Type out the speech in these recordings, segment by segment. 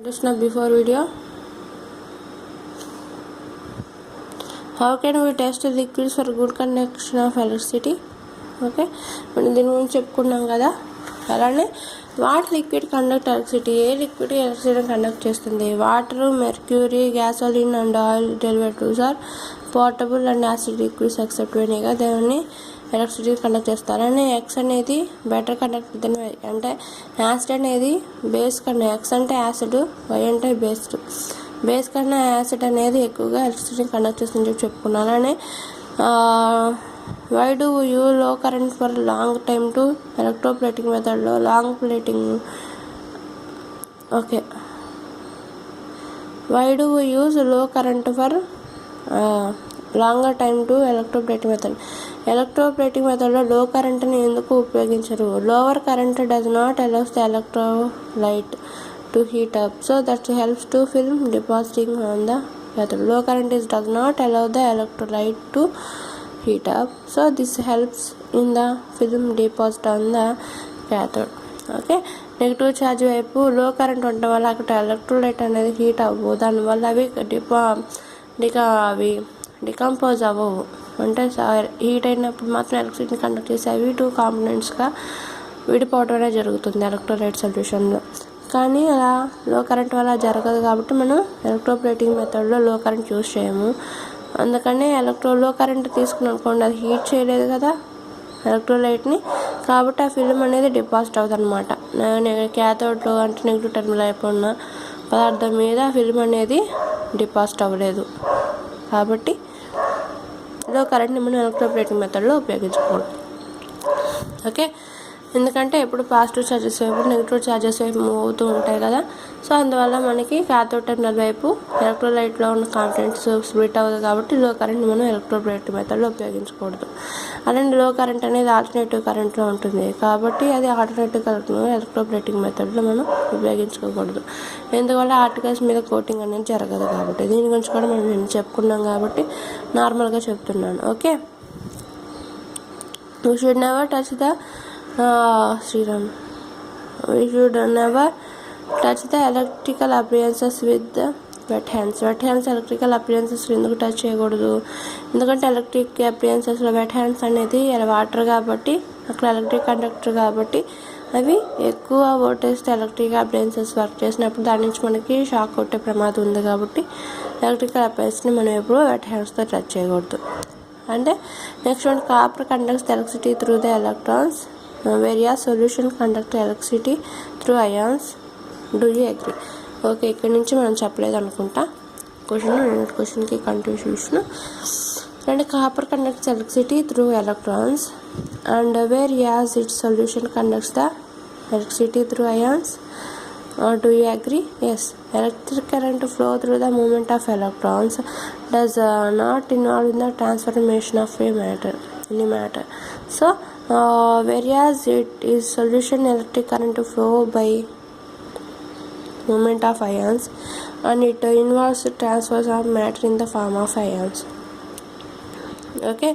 Listen before video. How can we test liquids for good conduction of electricity? Okay, మనం దీని గురించి చెప్పుకున్నాం కదా. అలానే వాట్ లిక్విడ్ కండక్ట్ ఎలక్ట్రిసిటీ, ఏ లిక్విడ్ ఎలక్ట్రిసిటీని కండక్ట్ చేస్తుంది? Water, mercury, gasoline and oil derivatives are portable and acid liquids except vinegar దేన్ని ఎలక్ట్రిసిటీ కండక్ట్ చేస్తారు. అలానే ఎక్స్ అనేది బెటర్ కండక్ట్ దెన్ వై, అంటే యాసిడ్ అనేది బేస్ కన్నా, ఎక్స్ అంటే యాసిడ్, వై అంటే బేస్ కన్నా యాసిడ్ అనేది ఎక్కువగా ఎలక్ట్రిసిటీని కండక్ట్ చేస్తుందని చెప్పి చెప్పుకున్నాను. అలానే why do we use low current for long time to electroplating method లో long plating? Okay, why do we use low current for longer time to electroplating method? electroplating method లో లో కరెంట్ని ఎందుకు ఉపయోగించరు? lower current does not allow the electrolyte to heat up, so that helps to film depositing on the cathode. low current does not allow the electrolyte to heat up, so this helps in the film deposit on the cathode. Okay, negative charge వైపు లో current ఉండడం వల్ల అక్కడ electrolyte అనేది heat అవ్వవు, దానివల్ల అవి decompose అవ్వవు. అంటే హీట్ అయినప్పుడు మాత్రం ఎలక్ట్రిసిటీని కండక్ట్ చేసి అవి టూ కాంపోనెంట్స్గా విడిపోవడం అనేది జరుగుతుంది ఎలక్ట్రోలైట్ సొల్యూషన్లో. కానీ అలా లో కరెంట్ వల్ల జరగదు కాబట్టి మనం ఎలక్ట్రోప్లేటింగ్ మెథడ్లో లో కరెంట్ యూస్ చేయము. అందుకని లో కరెంట్ తీసుకుని అనుకోండి, అది హీట్ చేయలేదు కదా ఎలక్ట్రోలైట్ని, కాబట్టి ఆ ఫిల్మ్ అనేది డిపాజిట్ అవుతుంది అనమాట. క్యాథోడ్లో అంటే నెగిటివ్ టెర్మినల్ అయిపోయిన పదార్థం మీద ఫిల్మ్ అనేది డిపాజిట్ అవ్వలేదు, కాబట్టి లో కరెంట్ని మనం ఎలక్ట్రోప్లేటింగ్ మెథడ్లో ఉపయోగించకూడదు. ఓకే, ఎందుకంటే ఎప్పుడు పాజిటివ్ ఛార్జెస్ వైపు నెగిటివ్ ఛార్జెస్ వైపు మూవ్ అవుతూ ఉంటాయి కదా. సో అందువల్ల మనకి క్యాథోడ్ టెర్మినల్ వైపు ఎలక్ట్రోలైట్లో ఉన్న కాంటెంట్స్ స్ప్లిట్ అవ్వదు, కాబట్టి లో కరెంట్ని మనం ఎలక్ట్రోప్లేటింగ్ మెథడ్లో ఉపయోగించకూడదు. అలాంటి లో కరెంట్ అనేది ఆల్టర్నేటివ్ కరెంట్లో ఉంటుంది, కాబట్టి అది ఆల్టర్నేటివ్ కరెంట్లో ఎలక్ట్రోప్లేటింగ్ మెథడ్లో మనం ఉపయోగించుకోకూడదు. ఎందువల్ల ఆర్టికల్స్ మీద కోటింగ్ అనేది జరగదు కాబట్టి. దీని గురించి కూడా మనం నేను చెప్పుకున్నాం కాబట్టి నార్మల్గా చెప్తున్నాను. Okay, we should never touch the we should never touch the electrical appliances with the wet hands. Electrical appliances ఎందుకు టచ్ చేయకూడదు? ఎందుకంటే ఎలక్ట్రిక్ అప్లయన్సెస్లో వెట్ హ్యాండ్స్ అనేది వాటర్ కాబట్టి, అక్కడ ఎలక్ట్రిక్ కండక్టర్ కాబట్టి అవి ఎక్కువ వోల్టేజ్తో ఎలక్ట్రిక్ అప్లయన్సెస్ వర్క్ చేసినప్పుడు దాని నుంచి మనకి షాక్ కొట్టే ప్రమాదం ఉంది, కాబట్టి ఎలక్ట్రికల్ అప్లయన్స్ని మనం ఎప్పుడు వెట్ హ్యాండ్స్తో టచ్ చేయకూడదు. అంటే next one, copper conducts electricity through the electrons, various solution conduct electricity through ions. Do you agree? Okay, ఇక్కడ నుంచి మనం చెప్పలేదు అనుకుంటా క్వశ్చన్కి కంట్రిబ్యూషన్. అంటే copper conducts electricity through electrons and various it's solution conducts the electricity through ions. Do you agree? Yes. Electric current flow through the movement of electrons does not involve in the transformation of any matter. So, whereas it is solution electric current flow by movement of ions, and it involves transfers of matter in the form of ions. Okay.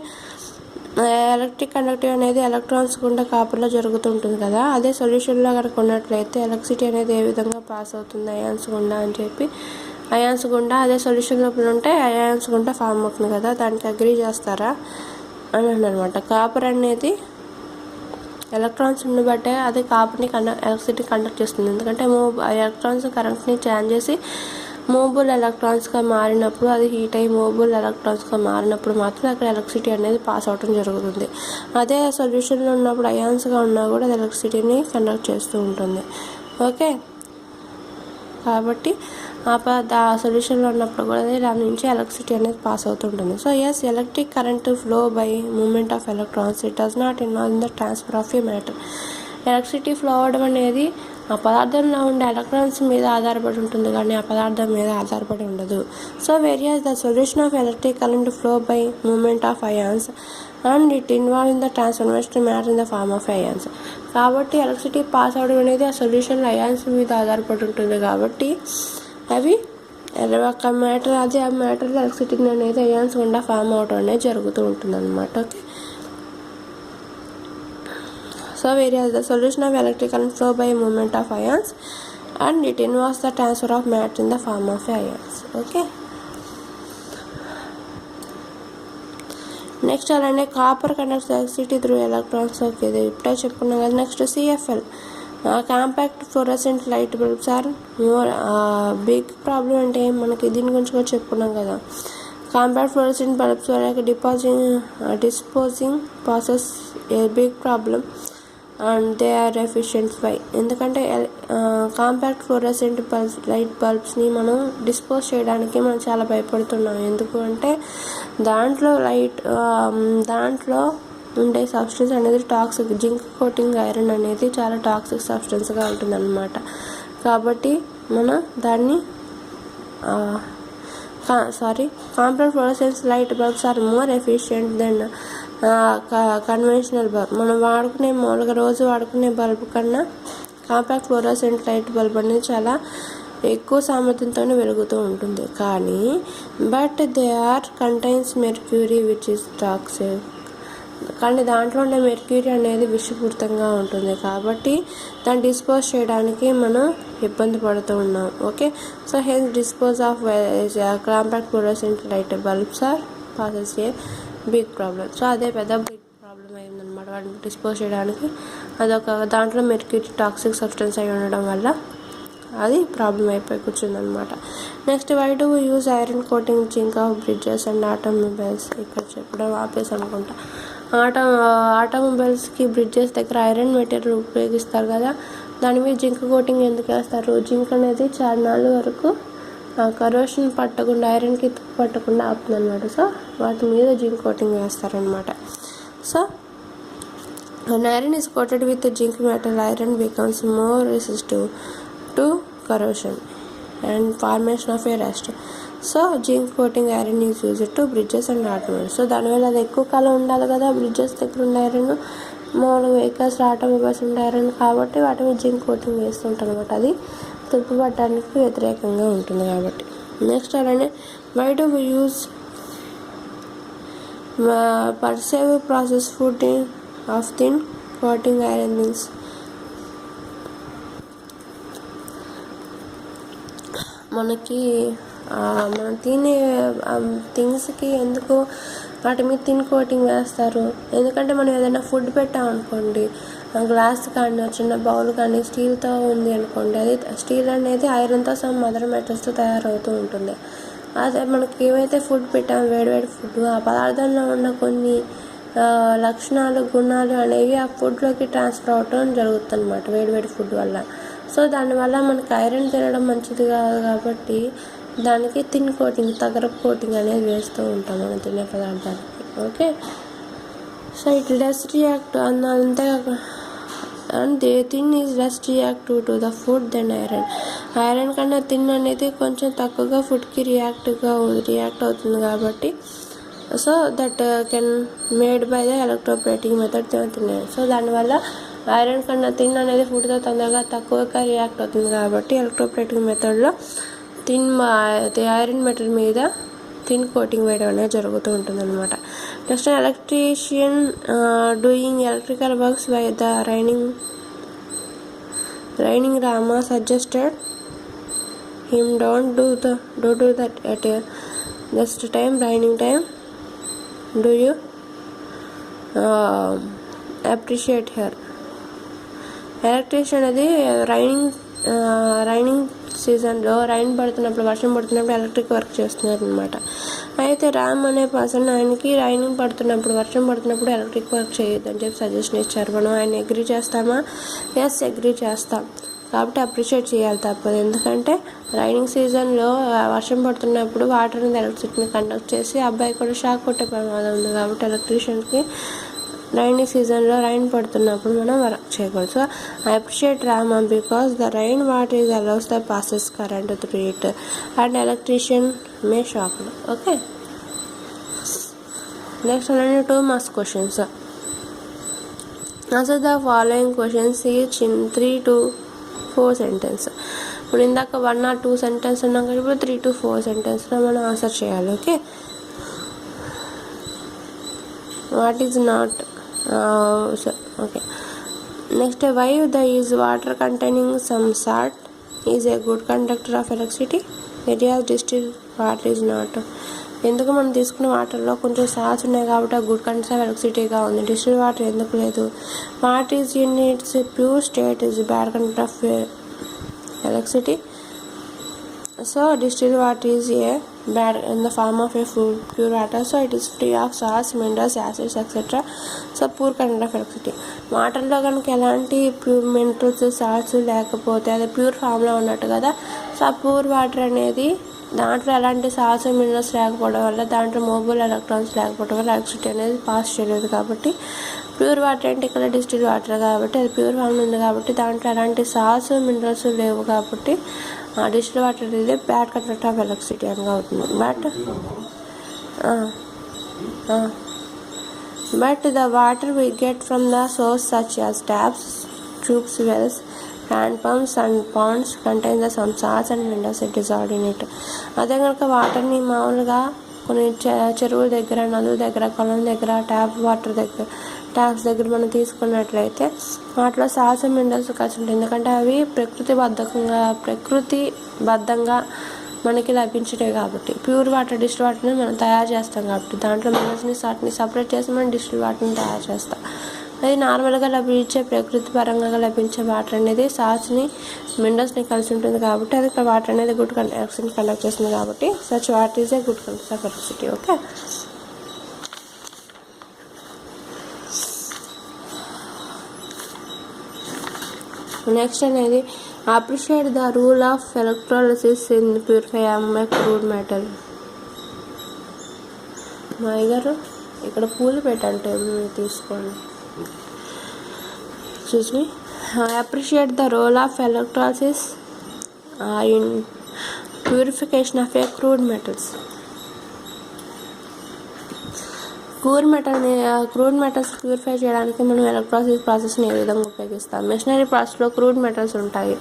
Electric conductive అనేది electrons గుండా కాపర్లో జరుగుతుంటుంది కదా, అదే సొల్యూషన్లో కనుక ఉన్నట్లయితే electricity అనేది ఏ విధంగా pass అవుతుంది అయాన్స్ గుండా అని చెప్పి, అయాన్స్ గుండా అదే సొల్యూషన్ లోపల ఉంటే అయాన్స్ గుండా ఫామ్ అవుతుంది కదా, దానికి అగ్రీ చేస్తారా అని అన్నమాట. కాపర్ అనేది ఎలక్ట్రాన్స్ ఉన్న బట్టే అది కాపర్ని ఎలక్ట్రిసిటీ కండక్ట్ చేస్తుంది, ఎందుకంటే ఎలక్ట్రాన్స్ కరెంట్ని చేంజ్ చేసి మూవబుల్ ఎలక్ట్రాన్స్గా మారినప్పుడు, అది హీట్ అయ్యి మూవబుల్ ఎలక్ట్రాన్స్గా మారినప్పుడు మాత్రం అక్కడ ఎలక్ట్రిసిటీ అనేది పాస్ అవడం జరుగుతుంది. అదే సొల్యూషన్లో ఉన్నప్పుడు అయాన్స్గా ఉన్నా కూడా అది ఎలక్ట్రిసిటీని కండక్ట్ చేస్తూ ఉంటుంది. ఓకే, కాబట్టి ఆ సొల్యూషన్లో ఉన్నప్పుడు కూడా దాని నుంచి ఎలక్ట్రిసిటీ అనేది పాస్ అవుతుంటుంది. So yes, electric current flow by movement of electrons, it does not involve in the transfer of a matter. Electricity flow అవ్వడం అనేది ఆ పదార్థంలో ఉండే ఎలక్ట్రాన్స్ మీద ఆధారపడి ఉంటుంది, కానీ ఆ పదార్థం మీద ఆధారపడి ఉండదు. So various the solution of electric current flow by movement of ions and it involve in the transformation matter in the form of ions. కాబట్టి ఎలక్ట్రిసిటీ పాస్ అవడం అనేది ఆ సొల్యూషన్లో అయాన్స్ మీద ఆధారపడి ఉంటుంది, కాబట్టి అవి ఒక మ్యాటర్, అది ఆ మ్యాటర్లో ఎలక్ట్రిసిటీ అనేది అయాన్స్ గుండా ఫామ్ అవడం అనేది జరుగుతూ ఉంటుంది అన్నమాట. Okay, So whereas the solution of electric current flow by movement of ions and it involves the transfer of matter in the form of ions. Okay. Next అలానే copper conducts electricity through electrons. Okay, ఇది ఇప్పుడే చెప్పుకున్నాం కదా. Next CFL compact fluorescent light bulbs are more big problem. అంటే మనకి దీని గురించి కూడా చెప్పుకున్నాం కదా. కాంపాక్ట్ ఫ్లోరోసెంట్ బల్బ్స్ వరకు disposing process a big problem and they are efficient. By ఎందుకంటే కాంపాక్ట్ ఫ్లోరోసెంట్ లైట్ బల్బ్స్ని మనం డిస్పోజ్ చేయడానికి మనం చాలా భయపడుతున్నాం. ఎందుకు అంటే దాంట్లో ఉండే సబ్స్టెన్స్ అనేది టాక్సిక్. జింక్ కోటింగ్ ఐరన్ అనేది చాలా టాక్సిక్ సబ్స్టెన్స్గా ఉంటుంది అన్నమాట. కాబట్టి మనం దాన్ని compact fluorescent light bulbs are more efficient than conventional bulb. మనం మామూలుగా రోజు వాడుకునే బల్బ్ కన్నా కాంపాక్ట్ ఫ్లోరోసెంట్ లైట్ బల్బ్ అనేది చాలా ఎక్కువ సామర్థ్యంతో వెలుగుతూ ఉంటుంది. కానీ but they are contains mercury which is toxic. కానీ దాంట్లో ఉండే మెర్క్యూరీ అనేది విషపూరితంగా ఉంటుంది. కాబట్టి దాన్ని డిస్పోజ్ చేయడానికి మనం ఇబ్బంది పడుతూ ఉన్నాం. Okay, so hence dispose of compact fluorescent light bulbs are passes a big problem. So అదే పెద్ద బిగ్ ప్రాబ్లం అయిందనమాట వాటిని డిస్పోజ్ చేయడానికి. అదొక దాంట్లో మెర్క్యూరీ టాక్సిక్ సబ్స్టెన్స్ అయి ఉండడం వల్ల అది ప్రాబ్లం అయిపోయి కూర్చుందనమాట. Next, why do use iron coating zinc of bridges and automobiles. ఇక్కడ చెప్పడం ఆపేసి అనుకుంటా. ఆటోమొబైల్స్కి బ్రిడ్జెస్ దగ్గర ఐరన్ మెటీరియల్ ఉపయోగిస్తారు కదా, దాని మీద జింక్ కోటింగ్ ఎందుకు వేస్తారు? జింక్ అనేది చాలా నాలుగు వరకు కరోషన్ పట్టకుండా, ఐరన్కి పట్టకుండా ఆపుతుంది అనమాట. సో వాటి మీద జింక్ కోటింగ్ వేస్తారనమాట. So when iron is coated with zinc metal, iron becomes more resistive to corrosion and formation of a rust. So zinc coating iron is used to bridges and automobiles. So దానివల్ల అది ఎక్కువ కాలం ఉండాలి కదా. Bridges దగ్గర ఉండే iron, మామూలుగా vehicles automobiles ఉండే iron, కాబట్టి వాటి మీద జింక్ కోటింగ్ వేస్తుంటారు అనమాట. అది తుప్పుపట్టడానికి వ్యతిరేకంగా ఉంటుంది కాబట్టి. నెక్స్ట్ అలానే why do we use preserve process food of tin coating iron things. మనకి మనం తినే థింగ్స్కి ఎందుకు వాటి మీద థిన్ కోటింగ్ వేస్తారు? ఎందుకంటే మనం ఏదైనా ఫుడ్ పెట్టామనుకోండి, గ్లాస్ కానీ చిన్న బౌల్ కానీ స్టీల్తో ఉంది అనుకోండి, అది స్టీల్ అనేది ఐరన్తో సమ్ మదర్ మెటల్స్తో తయారవుతూ ఉంటుంది. అదే మనకి ఏమైతే ఫుడ్ పెట్టాము, వేడివేడి ఫుడ్, ఆ పదార్థంలో ఉన్న కొన్ని లక్షణాలు, గుణాలు అనేవి ఆ ఫుడ్లోకి ట్రాన్స్ఫర్ అవటం జరుగుతుంది అనమాట వేడివేడి ఫుడ్ వల్ల. సో దానివల్ల మనకి ఐరన్ తినడం మంచిది కాదు కాబట్టి దానికి థిన్ కోటింగ్, తగరపు కోటింగ్ అనేది వేస్తూ ఉంటాం మనం తినే పదార్థానికి. Okay, so it less react అంతే. And tin is less reactive to the food than iron. Iron కన్నా థిన్ అనేది కొంచెం తక్కువగా ఫుడ్కి రియాక్ట్ అవుతుంది కాబట్టి, so that can made by the electroplating method తినే. సో దానివల్ల ఐరన్ కన్నా థిన్ అనేది ఫుడ్తో తొందరగా తక్కువగా రియాక్ట్ అవుతుంది కాబట్టి ఎలక్ట్రోప్లేటింగ్ మెథడ్లో ఐరన్ మెటల్ మీద థిన్ కోటింగ్ వేయడం అనేది జరుగుతూ ఉంటుంది అనమాట. Next, electrician doing electrical works by the raining Rama suggested him don't do that at just time raining time. Do you appreciate her? Electrician అనేది రైనింగ్ సీజన్లో రైన్ పడుతున్నప్పుడు, వర్షం పడుతున్నప్పుడు ఎలక్ట్రిక్ వర్క్ చేస్తున్నారు అనమాట. అయితే రామ్ అనే పర్సన్ ఆయనకి రైనింగ్ పడుతున్నప్పుడు, వర్షం పడుతున్నప్పుడు ఎలక్ట్రిక్ వర్క్ చేయొద్దని చెప్పి సజెషన్ ఇచ్చారు. మనం ఆయన అగ్రీ చేస్తామా? ఎస్, అగ్రీ చేస్తాం. కాబట్టి అప్రిషియేట్ చేయాలి తప్పదు. ఎందుకంటే రైనింగ్ సీజన్లో వర్షం పడుతున్నప్పుడు వాటర్ అనేది ఎలక్ట్రిసిటీని కండక్ట్ చేసి అబ్బాయి కూడా షాక్ కొట్టే ప్రమాదం ఉంది. కాబట్టి ఎలక్ట్రీషియన్కి రైనింగ్ సీజన్లో రైన్ పడుతున్నప్పుడు మనం వర్క్ చేయకూడదు. So I appreciate Rama because the rain water is allows the passes current through it and electrician May shock. Okay, next 2 marks questions. Answer the following questions each in 3 to 4 sentence. ఇప్పుడు ఇందాక 1 or 2 sentence ఉన్నాం కదా, ఇప్పుడు 3 to 4 సెంటెన్స్లో మనం answer చేయాలి. Okay, what is not okay. Next, why the is water containing some salt is a good conductor of electricity, whereas distil water is not. ఎందుకు మనం తీసుకున్న వాటర్లో కొంచెం సాల్ట్స్ ఉన్నాయి కాబట్టి ఆ గుడ్ కండక్టర్ ఆఫ్ ఎలక్ట్రిసిటీగా ఉంది. డిస్టిల్ వాటర్ ఎందుకు లేదు? What is in it's pure state is bad conductor of electricity. So distilled water is a bad in the form of a pure water, so it is free of salts, minerals, acids, etc. So poor conductor of electricity. వాటర్లో కనుక ఎలాంటి pure minerals salts లేకపోతే అది pure ఫామ్లో ఉన్నట్టు కదా. So ఆ pure water అనేది దాంట్లో ఎలాంటి సాల్ట్స్ మినరల్స్ లేకపోవడం వల్ల, దాంట్లో మూవబుల్ ఎలక్ట్రాన్స్ లేకపోవడం వల్ల ఎలక్ట్రిసిటీ అనేది పాస్ చేయలేదు. కాబట్టి ప్యూర్ వాటర్ అంటే ఇక్కడ డిస్టిల్ వాటర్ కాబట్టి అది ప్యూర్ ఫామ్లో ఉంది కాబట్టి దాంట్లో ఎలాంటి సాల్ట్స్ మినరల్స్ లేవు కాబట్టి డిస్టిల్ వాటర్ అనేది బ్యాడ్ కండక్టర్ ఆఫ్ ఎలక్ట్రిసిటీ అని అవుతుంది. But the water we get from the source such as taps, tubes, wells, hand pumps and ponds contain the some salts and minerals dissolved in it. అదే కనుక వాటర్ని మామూలుగా కొన్ని చెరువుల దగ్గర, నదుల దగ్గర, కొలం దగ్గర, ట్యాప్స్ దగ్గర మనం తీసుకున్నట్లయితే వాటిలో సాల్ట్స్ మినరల్స్ కలిసి ఉంటాయి. ఎందుకంటే అవి ప్రకృతిబద్ధంగా మనకి లభించినాయి కాబట్టి. ప్యూర్ వాటర్ డిస్టిల్ వాటర్ని మనం తయారు చేస్తాం కాబట్టి దాంట్లో మినరల్స్ని సాల్ట్ని సపరేట్ చేసి మనం డిస్టిల్ వాటర్ని తయారు చేస్తాం. అది నార్మల్గా లభించే ప్రకృతి పరంగా లభించే వాటర్ అనేది సాల్ట్స్ని మినరల్స్ని కలిసి ఉంటుంది కాబట్టి అది వాటర్ అనేది గుడ్ ఎలక్ట్రిసిటీ కండక్ట్ చేస్తుంది కాబట్టి such water is a good conductor of electricity. Okay, next అనేది appreciate the rule of electrolysis in purify crude metal. మా గారు ఇక్కడ పూలు పెట్టాను టేబుల్ మీద తీసుకోండి. Excuse me. Appreciate the role of electrolysis in purification of crude metals. Crude metals purify చేయడానికి మనం ఎలక్ట్రాలిసిస్ ప్రాసెస్ని ఏ విధంగా ఉపయోగిస్తాం? మెషినరీ ప్రాసెస్లో క్రూడ్ మెటల్స్ ఉంటాయి.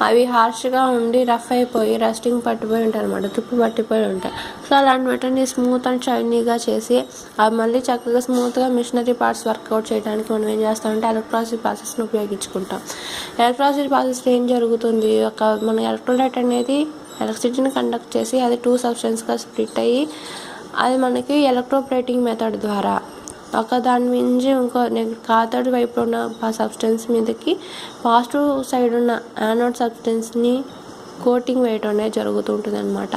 అవి హార్ష్గా ఉండి రఫ్ అయిపోయి రస్టింగ్ పట్టిపోయి ఉంటాయి అనమాట, తుప్పు పట్టిపోయి ఉంటాయి. సో అలాంటి మెటల్ని స్మూత్ అండ్ షైనీగా చేసి అవి మళ్ళీ చక్కగా స్మూత్గా మిషనరీ పార్ట్స్ వర్కౌట్ చేయడానికి మనం ఏం చేస్తామంటే ఎలక్ట్రాలిసిస్ ప్రాసెస్ని ఉపయోగించుకుంటాం. ఎలక్ట్రాలిసిస్ ప్రాసెస్లో ఏం జరుగుతుంది? మన ఎలక్ట్రోలైట్ అనేది ఎలక్ట్రిసిటీని కండక్ట్ చేసి అది 2 సబ్స్టెన్స్గా స్ప్లిట్ అయ్యి అది మనకి ఎలక్ట్రోప్లేటింగ్ మెథడ్ ద్వారా ఒక దాని నుంచి ఇంకో కాథోడ్ వైపు ఉన్న సబ్స్టెన్స్ మీదకి పాజిటివ్ సైడ్ ఉన్న యానోడ్ సబ్స్టెన్స్ని కోటింగ్ వేయటం అనేది జరుగుతూ ఉంటుంది అనమాట.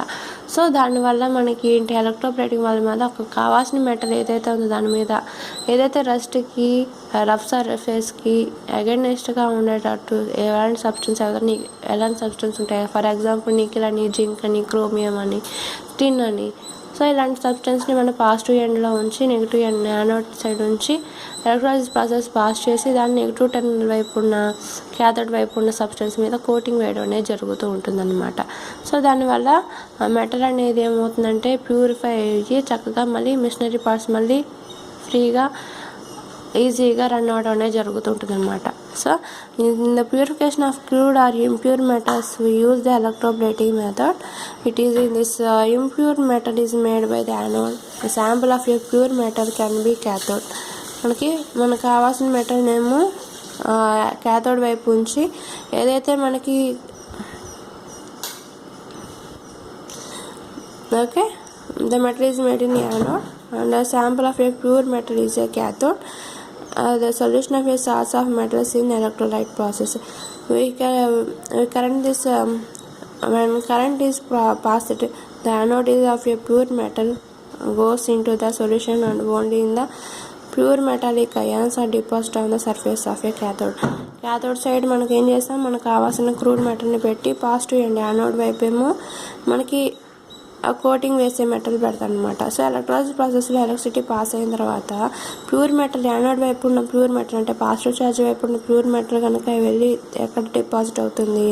సో దానివల్ల మనకి ఏంటి ఎలక్ట్రోప్లేటింగ్ వాళ్ళ మీద ఒక కావాల్సిన మెటల్ ఏదైతే ఉందో దాని మీద ఏదైతే రస్ట్కి రఫ్ సర్ఫేస్కి అగైనెస్ట్గా ఉండేటట్టు ఎలాంటి సబ్స్టెన్స్ ఉంటాయి. ఫర్ ఎగ్జాంపుల్ నికెల్ అని, జింక్ అని, క్రోమియం అని, టిన్ అని. సో ఇలాంటి సబ్స్టెన్స్ని మనం పాజిటివ్ ఎండ్లో ఉంచి నెగిటివ్ ఎండ్ యానోడ్ సైడ్ ఉంచి ఎలక్ట్రాలిసిస్ ప్రాసెస్ పాస్ చేసి దాన్ని నెగిటివ్ టెర్మినల్ వైపు ఉన్న క్యాథోడ్ వైపు ఉన్న సబ్స్టెన్స్ మీద కోటింగ్ వేయడం అనేది జరుగుతూ ఉంటుందన్నమాట. సో దానివల్ల ఆ మెటల్ అనేది ఏమవుతుందంటే ప్యూరిఫై అయ్యి చక్కగా మళ్ళీ మిషనరీ పార్ట్స్ మళ్ళీ ఫ్రీగా ఈజీగా రన్ అవడం అనేది జరుగుతుంటుంది అనమాట. So in the purification of crude or impure metals we use the electroplating method. It is in this impure metal is made by the anode. A sample of a pure metal can be cathode. మనకు కావాల్సిన metal నేమో cathode వైపు ఉంచి ఏదైతే మనకి okay the metal is made in anode and a sample of a pure metal is a cathode. The solution of a source of metals in electrolyte process. When current is passed, the anode of a pure metal goes into the solution and only in the pure metallic ions are deposited on the surface of a cathode. Cathode side మనకి ఏం చేస్తాం, మనకు కావాల్సిన crude మెటల్ని పెట్టి positive and anode వైపు ఏమో మనకి ఆ కోటింగ్ వేసే మెటల్ పెడతాను అనమాట. సో ఎలక్ట్రాలిసిస్ ప్రాసెస్లో ఎలక్ట్రిసిటీ పాస్ అయిన తర్వాత ప్యూర్ మెటల్ యానోడ్ వైపు ఉన్న ప్యూర్ మెటల్ అంటే పాజిటివ్ ఛార్జ్ వైపు ఉన్న ప్యూర్ మెటల్ కనుక వెళ్ళి ఎక్కడ డిపాజిట్ అవుతుంది?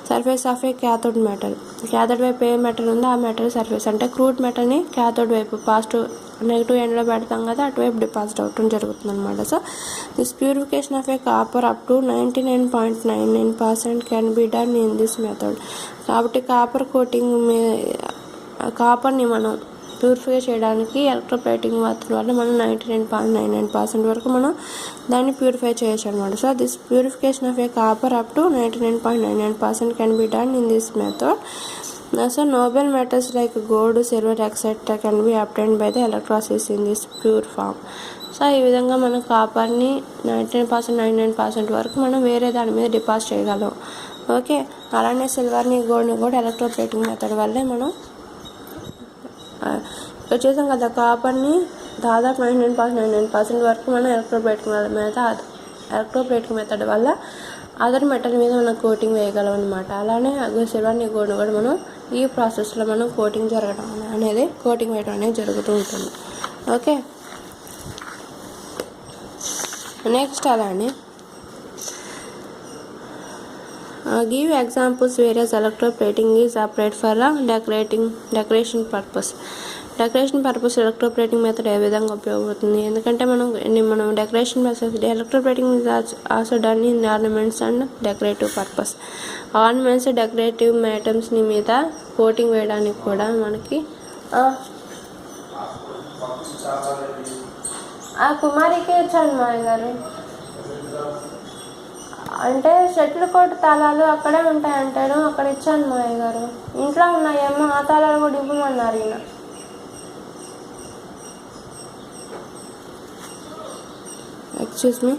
Surface of A cathode metal. Cathode వైపు ఏ మెటల్ ఉందో ఆ మెటల్ సర్ఫేస్ అంటే క్రూడ్ మెటల్ని క్యాథోడ్ వైపు పాజిటివ్ నెగిటివ్ ఎండ్లో పెడతాం కదా అటువైపు డిపాజిట్ అవటం జరుగుతుంది అనమాట. So this purification of A copper up to 99.99% can be done in this method. కాబట్టి కాపర్ కోటింగ్ కాపర్ని మనం ప్యూరిఫై చేయడానికి ఎలక్ట్రోప్లేటింగ్ మెథడ్ వల్ల మనం 99.99% వరకు మనం దాన్ని ప్యూరిఫై చేయొచ్చు అనమాట. So this purification of A copper up to 99.99% can be done in this method. So noble metals like gold, silver, etc. can be obtained by the electrolysis in this pure form. So ఈ విధంగా మనం కాపర్ని 99% వరకు మనం వేరే దాని మీద deposit చేయగలం. Okay, అలానే సిల్వర్ని, గోల్డ్ని కూడా ఎలక్ట్రోప్లేటింగ్ మెథడ్ వల్లే మనం ఇక్కడ చేసాం కదా. కాపర్ని దాదాపు 99.99% వరకు మనం ఎలక్ట్రోప్లేటింగ్ మెథడ్ వల్ల అదర్ మెటల్ మీద మనం కోటింగ్ వేయగలం అనమాట. అలానే సిల్వర్ని, గోల్డ్ని కూడా మనం ఈ ప్రాసెస్లో మనం కోటింగ్ వేయడం అనేది జరుగుతూ ఉంటుంది. ఓకే, నెక్స్ట్ అలానే give examples various electroplating is applied for decoration purpose. Decoration purpose electroplating method ఏ విధంగా ఉపయోగపడుతుంది? ఎందుకంటే మనం decoration electroplating is also done in ornaments and decorative purpose. Ornaments, decorative ఐటమ్స్ని మీద కోటింగ్ వేయడానికి కూడా మనకి కుమారికి ఇచ్చాను మాయ గారు. అంటే షటిల్ కోట్ తాళాలు అక్కడే ఉంటాయంటాను, అక్కడ ఇచ్చాను మాయ గారు. ఇంట్లో ఉన్నాయేమో, ఆ తాళాలు కూడా ఇవ్వమన్నారు ఈయన. Excuse me,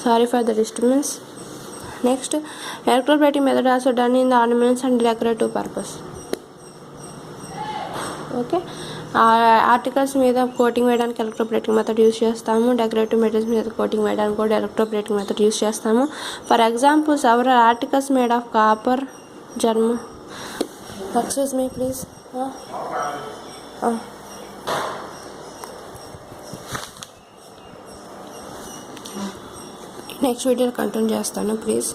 sorry for the disturbance. Next, electroplating method also done in the ornaments and decorative purpose. Okay, articles మీద కోటింగ్ వేయడానికి ఎలక్ట్రోప్లేటింగ్ మెథడ్ యూస్ చేస్తాము. డెకరేటివ్ మెటీరియల్స్ మీద కోటింగ్ వేయడానికి కూడా ఎలక్ట్రోప్లేటింగ్ మెథడ్ యూస్ చేస్తాము. For examples our articles made of copper, German. Excuse me please. Next వీడియోలో continue చేస్తాను please.